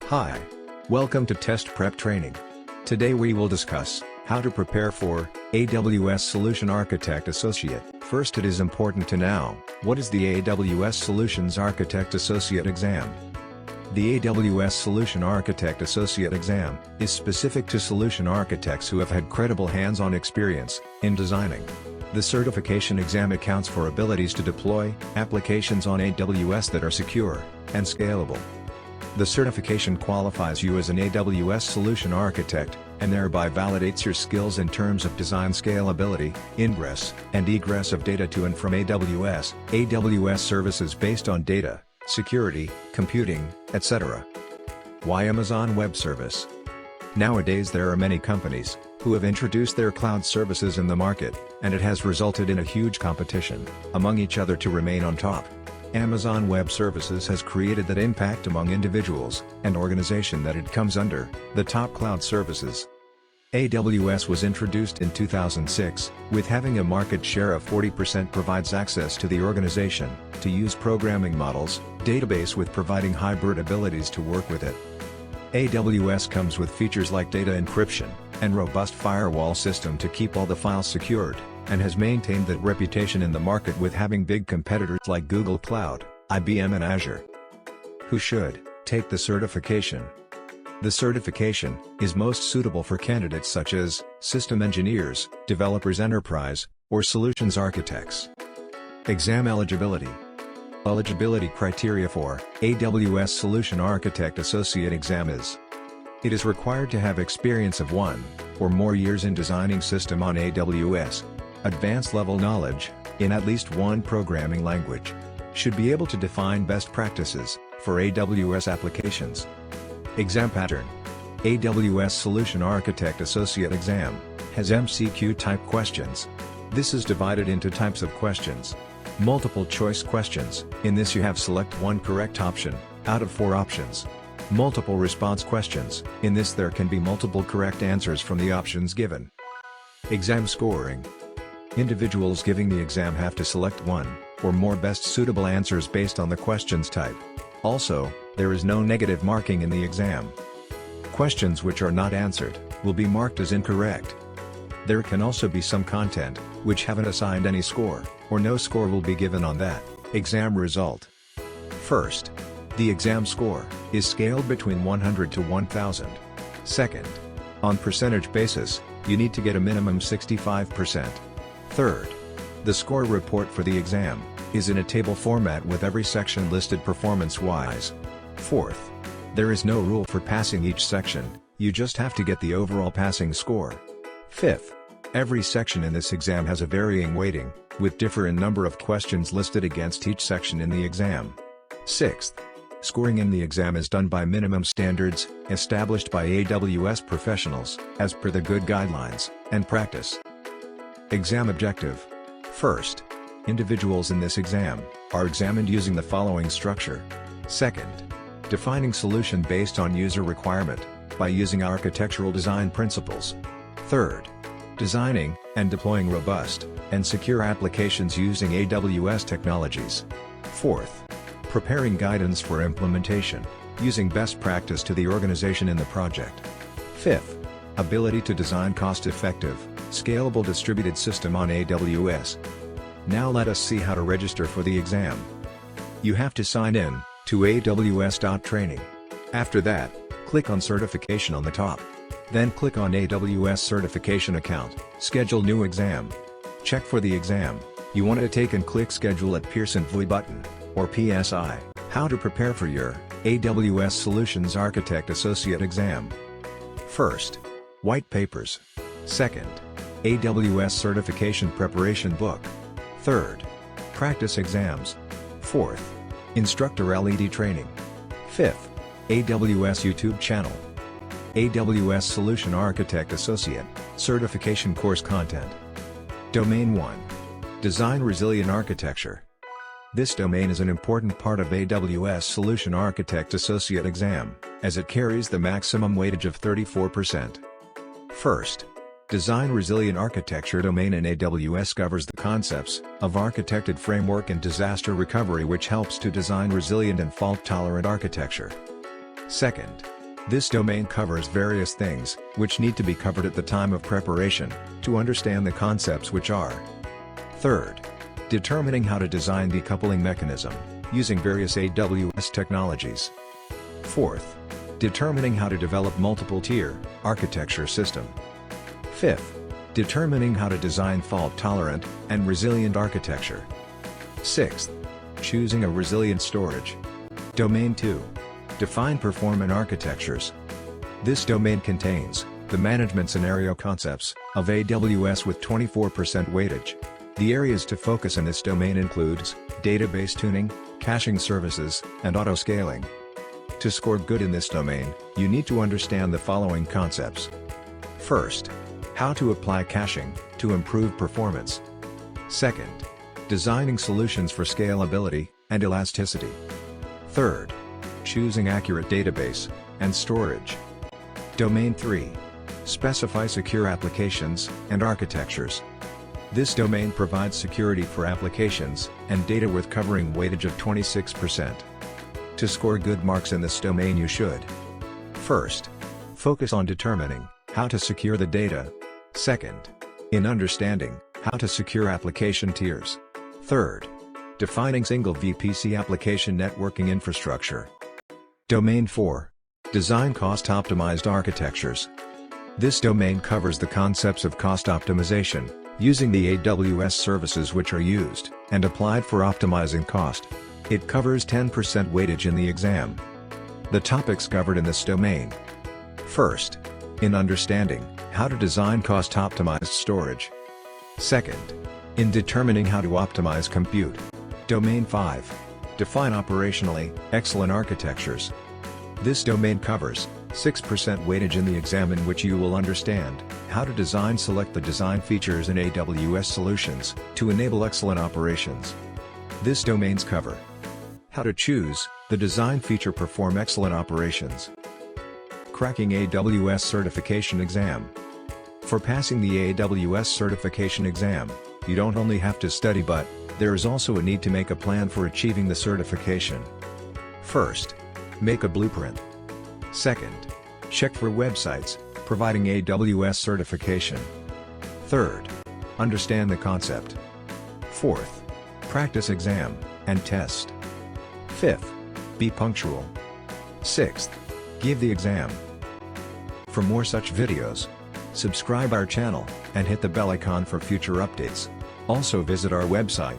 Hi. Welcome to Test Prep Training. Today we will discuss how to prepare for AWS Solution Architect Associate. First, it is important to know what is the AWS Solutions Architect Associate exam. The AWS Solution Architect Associate exam is specific to solution architects who have had credible hands-on experience in designing. The certification exam accounts for abilities to deploy applications on AWS that are secure and scalable. The certification qualifies you as an AWS solution architect, and thereby validates your skills in terms of design scalability, ingress, and egress of data to and from AWS services based on data, security, computing, etc. Why Amazon Web Service? Nowadays there are many companies who have introduced their cloud services in the market, and it has resulted in a huge competition among each other to remain on top. Amazon Web Services has created that impact among individuals and organization that it comes under the top cloud services. AWS was introduced in 2006, with having a market share of 40% provides access to the organization to use programming models, database with providing hybrid abilities to work with it. AWS comes with features like data encryption and robust firewall system to keep all the files secured, and has maintained that reputation in the market with having big competitors like Google Cloud, IBM and Azure. Who should take the certification? The certification is most suitable for candidates such as system engineers, developers enterprise, or solutions architects. Exam eligibility. Eligibility criteria for AWS Solution Architect Associate exam is: it is required to have experience of 1 or more years in designing system on AWS, advanced level knowledge in at least one programming language, should be able to define best practices for AWS applications. Exam pattern. AWS Solution Architect Associate exam has MCQ type questions. This is divided into types of questions. Multiple choice questions, in this you have select one correct option out of 4 options. Multiple response questions, in this there can be multiple correct answers from the options given. Exam scoring. Individuals giving the exam have to select one or more best suitable answers based on the questions type. Also, there is no negative marking in the exam. Questions which are not answered will be marked as incorrect. There can also be some content which haven't assigned any score, or no score will be given on that exam result. First, the exam score is scaled between 100 to 1000. Second, on percentage basis, you need to get a minimum 65%. Third, the score report for the exam is in a table format with every section listed performance-wise. Fourth, there is no rule for passing each section, you just have to get the overall passing score. Fifth, every section in this exam has a varying weighting, with different number of questions listed against each section in the exam. Sixth, scoring in the exam is done by minimum standards established by AWS professionals as per the good guidelines and practice. Exam objective. First, individuals in this exam are examined using the following structure. Second, defining solution based on user requirement by using architectural design principles. Third, designing and deploying robust and secure applications using AWS technologies. Fourth, preparing guidance for implementation using best practice to the organization in the project. Fifth, ability to design cost-effective, scalable distributed system on AWS. Now let us see how to register for the exam. You have to sign in to aws.training. After that, click on certification on the top. Then click on AWS certification account, schedule new exam. Check for the exam you want to take and click schedule at Pearson VUI button, or PSI. How to prepare for your AWS Solutions Architect Associate exam. First, white papers. Second, AWS certification preparation book. Third, practice exams. Fourth, instructor LED training. Fifth, AWS YouTube channel. AWS Solution Architect Associate certification course content. Domain 1. Design Resilient Architecture. This domain is an important part of AWS Solution Architect Associate exam, as it carries the maximum weightage of 34%. First, Design Resilient Architecture domain in AWS covers the concepts of architected framework and disaster recovery, which helps to design resilient and fault-tolerant architecture. Second, This domain covers various things, which need to be covered at the time of preparation, to understand the concepts which are: third, determining how to design decoupling mechanism, using various AWS technologies. Fourth, determining how to develop multiple-tier architecture system. Fifth, determining how to design fault-tolerant and resilient architecture. Sixth, choosing a resilient storage. Domain 2. Define performant architectures. This domain contains the management scenario concepts of AWS with 24% weightage. The areas to focus in this domain includes database tuning, caching services, and auto-scaling. To score good in this domain, you need to understand the following concepts. First, how to apply caching to improve performance. Second, designing solutions for scalability and elasticity. Third, choosing accurate database and storage. Domain 3. Specify secure applications and architectures. This domain provides security for applications and data with covering weightage of 26%. To score good marks in this domain, you should: first, focus on determining how to secure the data. Second, in understanding how to secure application tiers. Third, defining single VPC application networking infrastructure. Domain 4. Design cost-optimized architectures. This domain covers the concepts of cost optimization, using the AWS services which are used and applied for optimizing cost. It covers 10% weightage in the exam. The topics covered in this domain. First, in understanding how to design cost-optimized storage. Second, in determining how to optimize compute. Domain 5. Define operationally excellent architectures. This domain covers 6% weightage in the exam, in which you will understand how to select the design features in AWS solutions to enable excellent operations. This domains cover how to choose the design feature perform excellent operations. Cracking AWS certification exam. For passing the AWS certification exam, you don't only have to study, but there is also a need to make a plan for achieving the certification. First, make a blueprint. Second, check for websites providing AWS certification. Third, understand the concept. Fourth, practice exam and test. Fifth, be punctual. Sixth, give the exam. For more such videos, subscribe our channel and hit the bell icon for future updates. Also visit our website